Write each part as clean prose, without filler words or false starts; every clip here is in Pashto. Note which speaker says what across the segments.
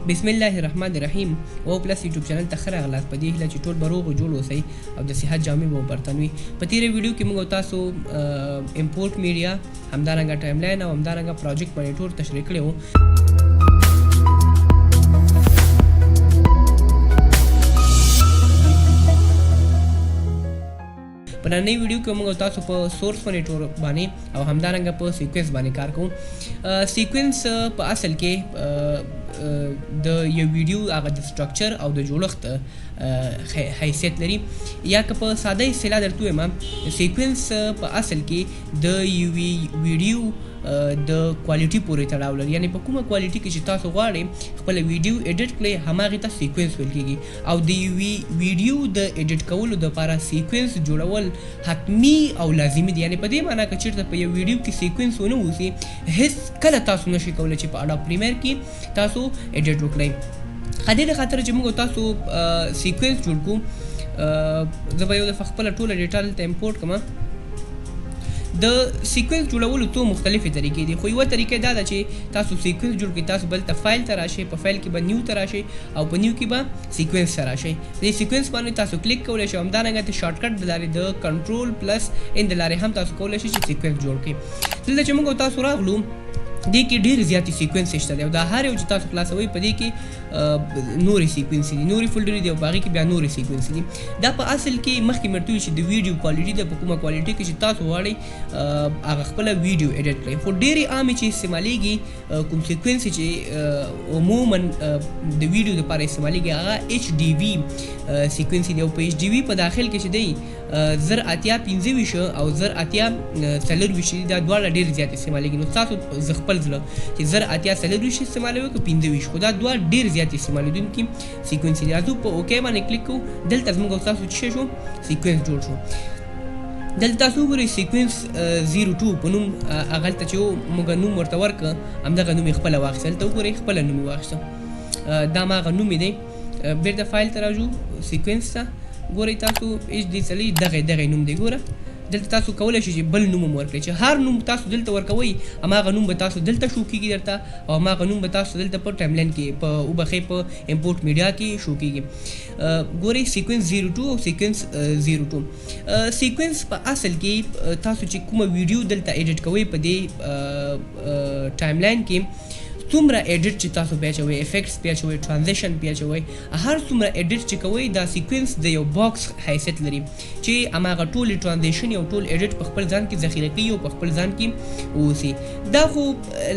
Speaker 1: بسم الله الرحمن الرحیم wowplus یوټیوب چینل ته ښه راغلاست. په دې هیله چې ټول به روغ او جوړ اوسئ او د صحت جامې به برتن وي. په تېره ویډیو کې موږ تاسو امپورټ میډیا همدارنګه ټایم لاین او همدارنګه پروجیکټ منیټور تشریح کړی وو. په نننۍ ویډیو کې موږ تاسو په سورس منیټور باندې او همدارنګه په سیکوینس باندې کار کوو. سیکوینس په اصل کې د یو ویډیو هغه د سټرکچر او د جوړښت حیثیت لري، یا که په ساده اصطلاح درته ووایم سیکوینس په اصل کې د یوې ویډیو د کوالټي پورې تړاو لري. یعنې په کومه کوالټي کې چې تاسو غواړئ خپله ویډیو ایډیټ کړئ هماغې ته سیکوینس ویل کېږي. او د یوې ویډیو د ایډیټ کولو دپاره سیکوینس جوړول حتمي او لازمي دي. یعنې په دې معنا که چېرته په یو ویډیو کې سیکوینس ونه اوسي هېڅ کله تاسو نشئ کولی چې په اډوب پریمیر کې تاسو ایډیټ وکړئ. د دې خاطر چې موږ تاسو سیکوینس جوړ کړو، زه به یو دفعه خپله ټوله ډیټا دلته امپورټ کړم. د سیکوینس جوړولو څو مختلفې طریقې دي، خو یوه طریقه دا ده چې تاسو سیکوینس جوړ کړئ، تاسو بلته فایل ته راشئ، په فایل کې به نیو ته راشئ او په نیو کې به سیکوینس ته راشئ. دې سیکوینس باندې تاسو کلیک کولی شئ، همدارنګه د شارټکټ د لارې د کنټرول پلس ان د لارې هم تاسو کولی شئ چې سیکوینس جوړ کړئ. دلته چې موږ تاسو راغلو دې کې ډېر زیاتې سیکوینس شته دی او دا هر یو چې تاسو خلاصوئ په دې کې نورې سیکوینس دي، نورې فولډرې دي او په هغې کې بیا نورې سیکوینس دي. دا په اصل کې مخکې مې ورته وویل چې د ویډیو کوالټي ده، په کومه کوالټي کې چې تاسو غواړئ هغه خپله ویډیو ایډیټ کړئ. خو ډېرې عامې چې استعمالیږي کوم سیکوینس چې عموما د ویډیو دپاره استعمالیږي هغه HDV سیکوینس دي او په HDV په داخل کې چې دی 1080 او 1080 دا دواړه ډېر زیات استعمالیږي. نو تاسو زه خپل زړه چې 1080 استعمالوي که 25 خو دا دوه ډېر زیات استعمالېدونکي سیکوینس دي. راځو په اوکې باندې کلیک کوو. دلته زموږ او تاسو څه شو سیکوینس جوړ شو. دلته تاسو وګورئ سیکوینس 02 په نوم هغلته چې موږ نوم ورته ورکړه همدغه نوم یې خپله واخیسته. دلته وګورئ خپله نوم یې واخیسته، دا هماغه نوم یې دی. بېرته فایل ته راځو سیکوینس ته، ګورئ تاسو HD دغه نوم دی. ګوره دلته تاسو کولی شئ چې بل نوم هم ورکړئ، چې هر نوم تاسو دلته ورکوئ هماغه نوم به تاسو دلته شو کېږي درته او هماغه نوم به تاسو دلته په ټایم لاین کې په وبخښئ په امپورټ میډیا کې شو کېږي. ګورئ سیکوینس 02 او سیکوینس 02. سیکوینس په اصل کې تاسو چې کومه ویډیو دلته ایډیټ کوئ په دې ټایم لاین کې څومره ایډیټ چې تاسو بیا اچوئ، افیکټس بیا اچوئ، ټرانزیشن بیا اچوئ، هر څومره ایډیټ چې کوئ دا سیکوینس د یو باکس حیثیت لري چې هماغه ټولې ټرانزیشن او ټول ایډیټ په خپل ځان کې ذخیره کوي او په خپل ځان کې واوسي. دا خو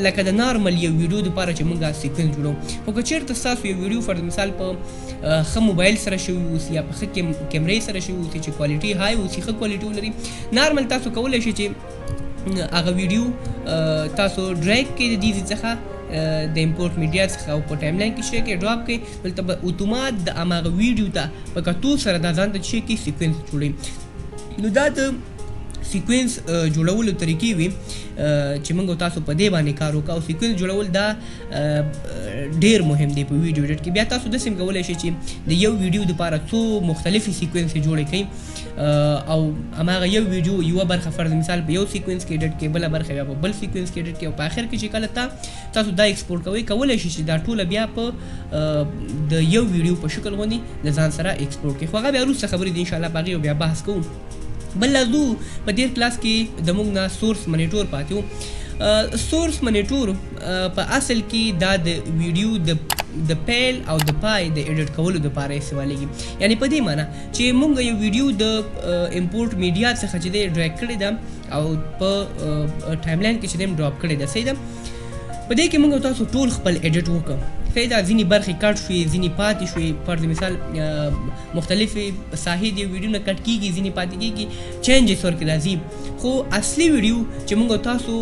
Speaker 1: لکه د نارمل یو ویډیو دپاره چې موږ سیکوینس جوړو. خو که چېرته ستاسو یو ویډیو فرض مثال په ښه موبایل سره شوي اوسي یا په ښه کیمرې سره شوي اوسي چې کوالټي های اوسي، ښه کوالټي ولري، نارمل تاسو کولی شئ چې هغه ویډیو تاسو ډرایګ کړئ د دې څخه د امپورټ میډیا څخه او په ټایم لاین کې شی کې ډراپ کړئ. دلته به اتومات د هماغه ویډیو ته په کتو سره دا ځان ته شی کې سیکوینس جوړوي. نو دا د سیکوینس جوړولو طریقې وي چې موږ تاسو په دې باندې کار وکړو. او سیکوینس جوړول دا ډېر مهم دی په ویډیو ایډیټ کې. بیا تاسو داسې هم کولی شئ چې د یو ویډیو دپاره څو مختلفې سیکوینسې جوړې کړئ او هماغه یو ویډیو یوه برخه فرض مثال په یو سیکوینس کې ایډیټ کړئ، بله برخه بیا په بل سیکوینس کې ایډیټ کړئ او په آخر کې چې کله تاسو دا ایکسپورټ کوئ کولی شئ چې دا ټوله بیا په د یو ویډیو په شکل غوندې د ځان سره ایکسپورټ کړئ. خو هغه بیا وروسته خبرې دي انشاءالله په هغې بیا بحث کوو. بل لازو په دې کلاس کې د موږ نه سورس منیټور پاتې وو. سورس منیټور په اصل کې دا د ویډیو د پیل او د پای د ایډیټ کولو دپاره استعمالیږي. یعنې په دې معنا چې موږ یو ویډیو د امپورټ میډیا څخه چې دی ډرایګ کړې ده او په ټایم لاین کې چې دی ډراپ کړې ده، صحیح ده. په دې کې موږ تاسو ټول خپل ایډیټ وکړو، صحیح ده. ځینې برخې کټ شوې، ځینې پاتې شوې، فرض مثال مختلفې ساحې د ویډیو نه کټ کېږي، ځینې پاتې کېږي، چینجز ورکې راځي. خو اصلي ویډیو چې موږ تاسو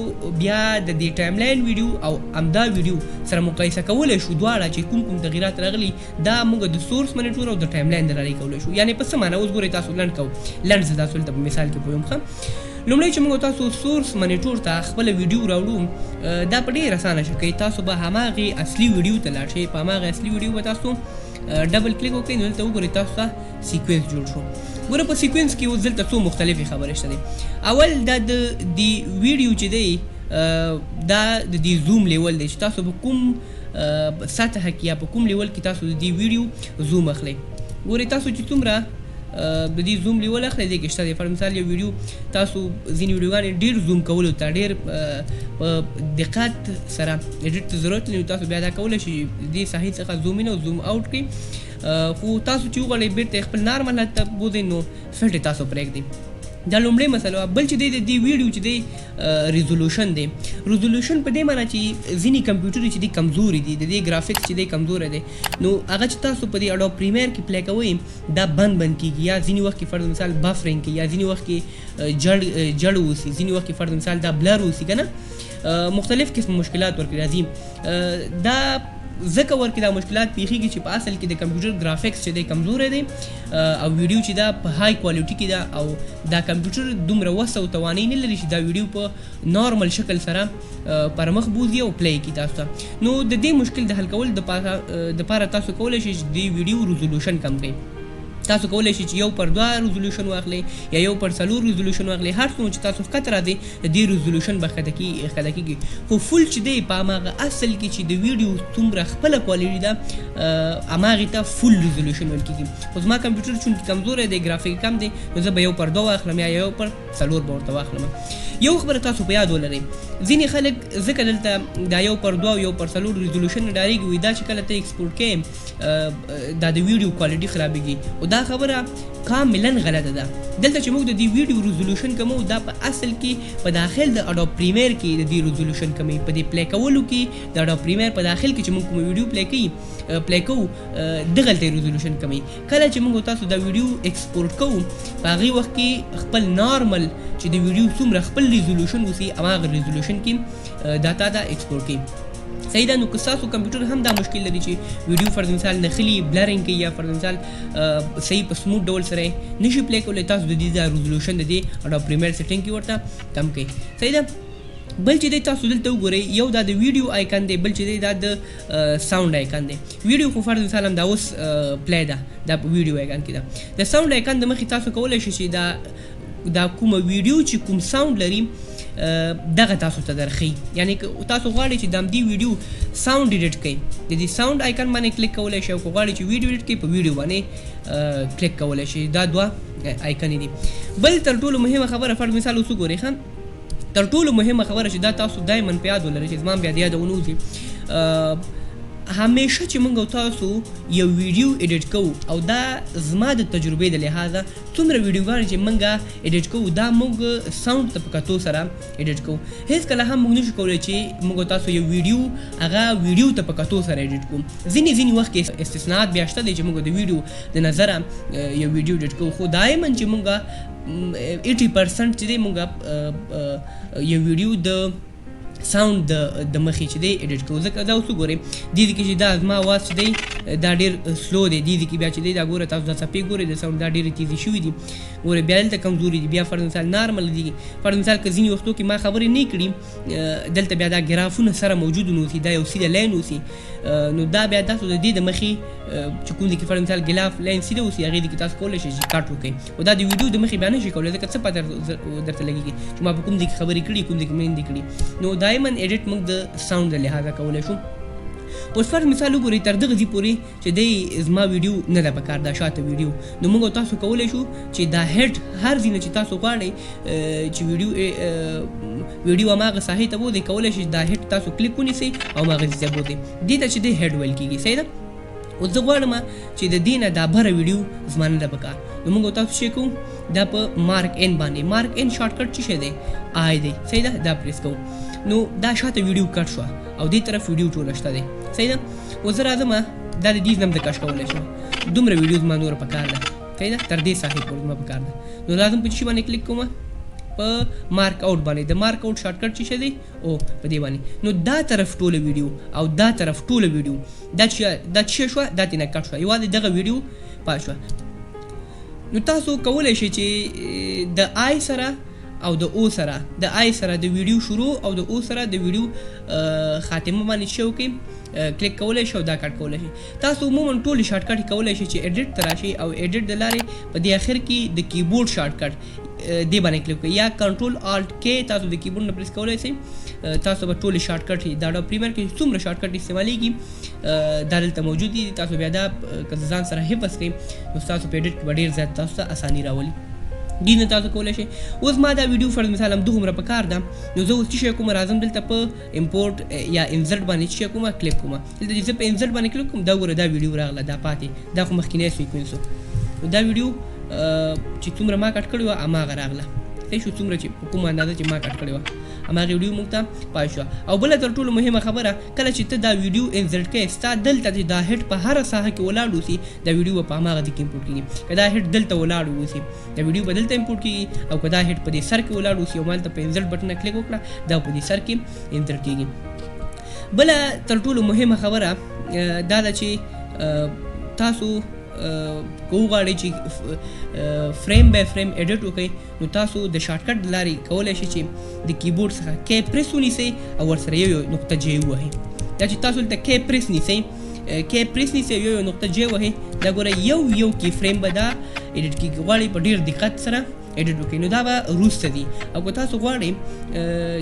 Speaker 1: بیا د دې ټایم لاین ویډیو او همدا ویډیو سره مقایسه کولی شو، دواړه چې کوم تغیرات راغلي دا موږ د سورس منیټور او د ټایم لاین د لارې کولی شو. یعنې په څه معنا اوس ګورئ تاسو لنډ کوو، لنډ زه تاسو دلته په مثال کې پوهیم. ښه، لومړی چې موږ تاسو سورس منیټور ته خپله ویډیو راوړو دا په ډېر اسانه شکل تاسو به هماغې اصلي ویډیو ته لاړ شئ. په هماغې اصلي ویډیو به تاسو ډبل کلیک وکړئ، نو دلته وګورئ تاسو ته سیکوینس جوړ شو. ګوره په سیکوینس کې اوس دلته څو مختلفې خبرې شته دي. اول دا د ویډیو چې دی دا د دې زوم لیول دی چې تاسو به کوم سطح کې یا په کوم لیول کې تاسو د دې ویډیو زوم اخلئ. ګورئ تاسو چې څومره د دې زوم لیول اخلئ دې کې شته دی. فار مثال یو ویډیو تاسو ځینې ویډیوګانې ډېر زوم کولو ته ډېر په دقت سره ایډیټ ته ضرورت لري، تاسو بیا دا کولی شئ دې ساحې څخه زوم ان او زوم اوټ کړئ. خو تاسو چې وغواړئ بیرته خپل نارمل حالت ته بوځئ نو فلټ تاسو پرېږدئ. دا لومړی مسله. بل چې دی د دې ویډیو چې دی ریزولوشن دی. ریزولوشن په دې معنی چې ځینې کمپیوټر چې دی کمزوري دي، د دې ګرافیکس چې دی کمزوری دی، نو هغه چې تاسو په دې اډوب پریمیر کې پلی کوئ دا بند کېږي، یا ځینې وخت کې فرض مثال بفرینګ کوي، یا ځینې وخت کې جړ اوسي، ځینې وخت کې فرض مثال دا بلر اوسي که نه، مختلف قسم مشکلات ورکړي راځي. دا ځکه ورکې دا مشکلات پیښیږي چې په اصل کې د کمپیوټر ګرافیکس چې دی کمزوری دی او ویډیو چې دا په های کوالټي کې ده او دا کمپیوټر دومره وس او توانایي نه لري چې دا ویډیو په نارمل شکل سره پر مخ بوځي او پلی کړي تاسو ته. نو د دې مشکل د حل کولو دپاره تاسو کولی شئ چې د ویډیو ریزولوشن کم کړئ. تاسو کولی شئ چې 1:2 ریزولوشن واخلئ یا 1:4 ریزولوشن واخلئ، هر څومره چې تاسو ښکته راځي د دې ریزولوشن به ښکته کېږي. خو فل چې دی په هماغه اصل کې چې د ویډیو څومره خپله کوالټي ده هماغې ته فل ریزولوشن ویل کېږي. خو زما کمپیوټر چونکې کمزوری دی، ګرافیک کم دی، نو زه به 1:2 واخلم یا 1:4 به ورته واخلم. یو خبره تاسو په یاد ولرئ، ځینې خلک ځکه دلته دا 1:2 او 1:4 ریزولوشن نه ډارېږي، وایي دا چې کله ته ایکسپورټ کوې دا د ویډیو کوالټي خرابېږي، او دا خبره کاملا غلطه ده. دلته چې موږ د دې ویډیو ریزولوشن کوو دا په اصل کې په داخل د اډوب پریمیر کې د دې ریزولوشن کموي. په دې پلی کولو کې د اډوب پریمیر په داخل کې چې موږ کوم ویډیو پلی کوو دغلته ریزولوشن کموي. کله چې موږ تاسو دا ویډیو ایکسپورټ کوو په هغې وخت کې خپل نارمل چې د ویډیو څومره خپل ریزولوشن اوسي هماغه ریزولوشن کې دا تا ته ایکسپورټ کوي. صحیح ده. نو که ستاسو کمپیوټر هم دا مشکل لري چې ویډیو فرض مثال نښلي، بلرینګ کوي، یا فرض مثال صحیح په سموټ ډول سره نشي پلی کولی، تاسو د دې دا ریزولوشن د دې اډوب پریمیر سیټینګ کې ورته کم کړئ. صحیح ده. بل چې دی تاسو دلته وګورئ، یو دا د ویډیو آیکن دی، بل چې دی دا د ساوند آیکن دی. ویډیو خو فرض مثال هم دا اوس پلی ده، دا په ویډیو آیکن کې ده. د ساوند آیکن د مخې تاسو کولی شئ چې دا کومه ویډیو چې کوم ساوند لري دغه تاسو ته درښي. یعنی که تاسو غواړئ چې د همدې ویډیو ساوند ایډیټ کړئ، د دې ساوند آیکن باندې کلیک کولی شئ، او که غواړئ چې ویډیو ایډیټ کړئ په ویډیو باندې کلیک کولی شئ. دا دوه آیکنې دي. بل تر ټولو مهمه خبره فرض مثال اوس وګورئ، ښه تر ټولو مهمه خبره چې دا تاسو دایما په یاد ولرئ چې زما بیا د یاده ونه وځي، همیشه چې موږ تاسو یو ویډیو ایډیټ کوو، او دا زما د تجربې د لحاظه څومره ویډیوګانې چې موږ ایډیټ کوو دا موږ ساوند ته په کتو سره ایډیټ کوو. هیڅ کله هم موږ نشو کولی چې موږ تاسو یو ویډیو هغه ویډیو ته په کتو سره ایډیټ کوو. ځینې وخت کې استثناءات بیا شته دی چې موږ د ویډیو د نظره یو ویډیو ایډیټ کوو، خو دایما چې موږ 80% چې دی موږ یو ویډیو د ساوند د مخې چې دی ایډیټ کوو. ځکه دا اوس وګورئ دې کې چې دا زما اواز چې دی دا ډېر سلو دی، دې کې بیا چې دی دا ګوره تاسو دا څپې ګورئ د ساوند دا ډېرې تیزې شوي دي. ګورئ بیا دلته کمزوري دي، بیا فرض مثال نارمل دي. فرض مثال که ځینې وختو کې ما خبرې نه کړي دلته بیا دا ګرافونه سره موجود نه اوسي، دا یو سیده لاین اوسي، نو دا بیا تاسو د دې د مخې چې کوم دی کې فرض مثال ګلاف لاین سیده اوسي هغې دې کې تاسو کولی شئ چې کټ وکړئ، او دا د ویډیو د مخې بیا نه شي کولی، ځکه څه پته درته لګېږي چې ما په کوم دی کې خبرې کړي کوم دی کې مې نه دي کړي. نو دایما ایډیټ موږ د ساوند د لحاظه کولی شو. اوس فرض مثال وګورئ تر دغه ځای پورې چې دی زما ویډیو نه ده پکار، دا شاته ویډیو، نو موږ تاسو کولی شو چې دا هیډ هر ځای نه چې تاسو غواړئ چې ویډیو هماغه ساحې ته بوځئ، کولی شئ دا هیډ تاسو کلیک ونیسئ او هماغه ځای ته بوځئ. دې ته چې دی هیډ ویل کېږي. صحیح ده. اوس زه غواړم چې د دې نه دا بره ویډیو زما نه ده پکار، نو موږ تاسو چې کوو دا په مارک ان باندې، مارک ان شارټکټ څه شی دی؟ آی دی. صحیح ده. دا پریس کوو نو دا شاته ویډیو کټ شوه او دې طرف ویډیو ټوله شته دی. صحیح ده. اوس زه راځم دا د دې نه هم د کش کولی شم، دومره ویډیو زما نوره پکار ده. صحیح ده. تر دې ساحې پورې زما پکار ده، نو لازم په څه باندې کلیک کوم؟ په مارک آوټ باندې. د مارک آوټ شارټکټ څه شی دی؟ او په دې باندې. نو دا طرف ټوله ویډیو او دا طرف ټوله ویډیو دا څه شوه؟ دا ترې نه کټ شوه، یوازې دغه ویډیو پاتې شوه. نو تاسو کولی شئ چې د آی سره او د او سره، د آی سره د ویډیو شروع او د او سره د ویډیو خاتمه باندې څه وکړئ؟ کلیک کولی شئ او دا کټ کولی شئ. تاسو عموما ټولې شارټکټ کولی شئ چې ایډیټ ته راشئ او ایډیټ د لارې په دې اخر کې د کیبورډ شارټکټ دې باندې کلیک کړئ یا کنټرول الټ کې تاسو د کیبورډ نه پریس کولی شئ. تاسو به ټولې شارټ کټ د اډوب پریمیر کې څومره شارټ کټ استعمالیږي دا دلته موجود دي. تاسو بیا دا که ځان سره حفظ کړئ نو ستاسو په ایډیټ کې به ډېر زیات تاسو ته اساني راولي. دې نه تاسو کولی شئ. اوس ما دا ویډیو فرض مثال همدومره په کار ده نو زه اوس څه شی کوم راځم دلته په امپورټ یا انزرټ باندې څه شی کوم کلیک کوم. دلته چې زه په انزرټ باندې کلیک کوم دا وګوره دا ویډیو راغله دا پاتې دا خو مخکینی سیکوینس و. دا ویډیو چې څومره ما کټ کړې وه هماغه راغله. صحیح شو څومره چې په کومه اندازه چې ما کټ کړې وه هماغه ویډیو موږ ته پای شوه. او بله تر ټولو مهمه خبره کله چې ته دا ویډیو انزرټ کوې ستا دلته چې دا هیډ په هره ساحه کې ولاړ اوسي دا ویډیو به په هماغه ځای کې امپورټ کېږي. که دا هیډ دلته ولاړ اوسي دا ویډیو به دلته امپورټ کېږي او که دا هیډ په دې سر کې ولاړ اوسي او مالته په انزرټ بټن کلیک وکړه دا په دې سر کې انزرټ کېږي. بله تر ټولو مهمه خبره دا ده چې تاسو که وغواړئ چې فریم بای فریم ایډیټ وکړئ نو تاسو د شارټ کټ د لارې کولی شئ چې د کیبورډ څخه کی پریس ونیسئ او ورسره یو نقطه جی ووهئ. دا چې تاسو دلته کی پریس نیسئ یو نقطه جی ووهئ دا ګوره یو کی فریم به دا ایډیټ کېږي. غواړئ په ډېر دقت سره ایډیټ وکړئ نو دا به وروسته دي. او که تاسو غواړئ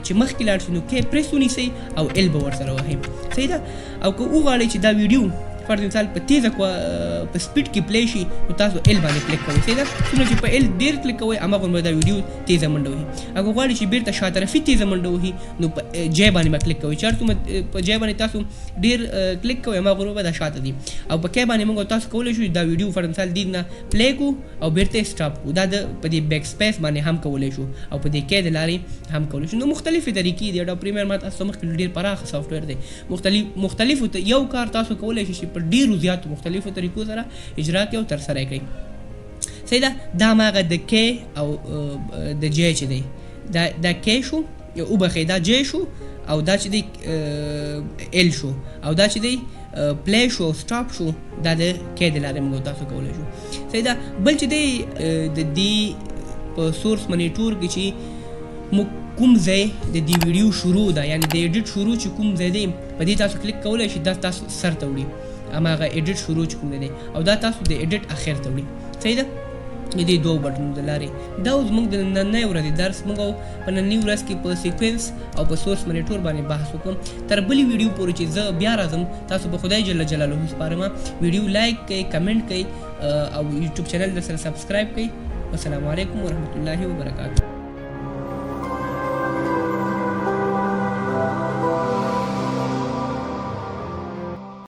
Speaker 1: چې مخکې لاړ شئ نو کی پریس ونیسئ او ایل به ورسره ووهئ. صحیح ده. او که وغواړئ چې دا ویډیو فرض مثال په تیزه په سپیډ کې پلی شي نو تاسو ایل باندې کلیک کوئ. صحیح ده. څومره چې په ایل ډېر کلیک کوئ هماغومره به دا ویډیو تیزه منډه وهي. اګه غواړئ چې بیرته شا طرفي تیزه منډه وهي نو په جی باندې به کلیک کوئ. چې هر څومره په جی باندې تاسو ډېر کلیک کوئ هماغومره به دا شاته ځي. او په کی باندې موږ تاسو کولی شو دا ویډیو فرض مثال دې نه پلی کړو او بیرته سټاپ کړو. دا په دې بیک سپیس باندې هم کولی شو او په دې کی د لارې هم کولی شو. نو مختلفې طریقې دي. اډوب پریمیر ما تاسو مخکې ډېر پراخه سافټویر دی. مختلفو یو کار تاسو کولی شئ چې په ډېرو زیاتو مختلفو طریقو سره اجرا کړئ او ترسره یې کړئ. صحیح ده. دا هماغه د کی او د جی چې دی دا کی شو وبخئ دا جی شو او دا چې دی ایل شو او دا چې دی پلی شو او سټاپ شو دا د کی د لارې موږ تاسو کولی شو. صحیح ده. بل چې دی د دې په سورس منیټور کې چې موږ کوم ځای د دې ویډیو شروع ده یعنی د ایډیټ شروع چې کوم ځای دی په دې تاسو کلیک کولی شئ دا تاسو سر ته وړي هماغه ایډیټ شروع چې کوم دی او دا تاسو د ایډیټ اخر ته وړي. صحیح ده. د دې دوه بټنو د لارې دا اوس موږ د نننۍ ورځې درس موږ په نننۍ ورځ کې په سیکوینس او په سورس منیټور باندې بحث وکړم. تر بلې ویډیو پورې چې زه بیا راځم تاسو به خدای جل جلاله سپارم ویډیو لایک کړئ کمنټ کړئ او یوټیوب چینل در سره سبسکرایب کړئ. والسلام علیکم ورحمۃ اللہ وبرکاتہ.